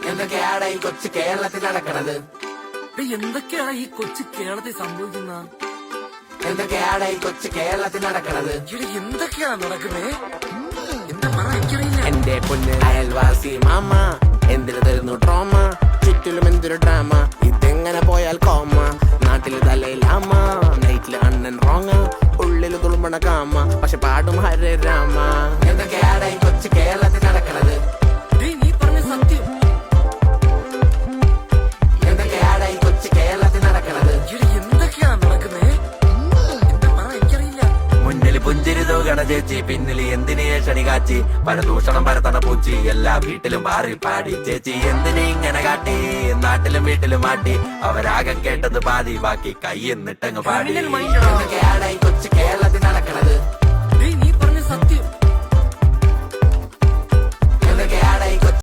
എന്തൊക്കെയാണ് ഈ കൊച്ചു കേരളത്തിൽ നടക്കണത്? എന്തൊക്കെയാണ് ഈ കൊച്ചു കേരളത്തിൽ സംഭവിക്കുന്ന? എന്തൊക്കെയാണ് ഈ കൊച്ചു കേരളത്തിൽ നടക്കണത്? എന്തൊക്കെയാണ് നടക്കുന്നത്? എന്താ പറ, എനിക്കറിയില്ല. എന്റെ പൊന്ന് അയൽവാസി മാമ എന്തിനു തരുന്നു ട്രോമ, ചുറ്റിലും എന്തൊരു ഡ്രാമ, ഇതെങ്ങനെ പോയാൽ കോമ. നാട്ടില് തലയിൽ അമ്മ, നൈറ്റില് അണ്ണൻ റോങ്ങ, ഉള്ളില് തുളുമ്പണ കാമ, പക്ഷെ പാടും ഹരേ രാമ. എന്തൊക്കെയാണ് ഈ കൊച്ചു കേരളത്തിൽ നടക്കണത്? നീ പറഞ്ഞ സത്യം. എന്തൊക്കെയാണ് ഈ കൊച്ചു കേരളത്തിൽ നടക്കണത്? എന്തൊക്കെയാണ് നടക്കുന്നത്? എന്താ പറ, എനിക്കറിയില്ല. മുന്നിൽ പുഞ്ചിരി തൂകണ ചേച്ചി, പിന്നിൽ എന്തിനെ ക്ഷണി കാച്ചി, പരദൂഷണം പരത്തണ പൂച്ചി, എല്ലാ വീട്ടിലും പാറി പാടി. ചേച്ചി എന്തിനെ ഇങ്ങനെ കാട്ടി, നാട്ടിലും വീട്ടിലും മാട്ടി, അവരാകെ കേട്ടത് പാതി, ബാക്കി കൈ എന്നിട്ടങ്ങ് പാടി. എന്തൊക്കെയാണ് ഈ കൊച്ചു കേരളത്തിൽ നടക്കണത്?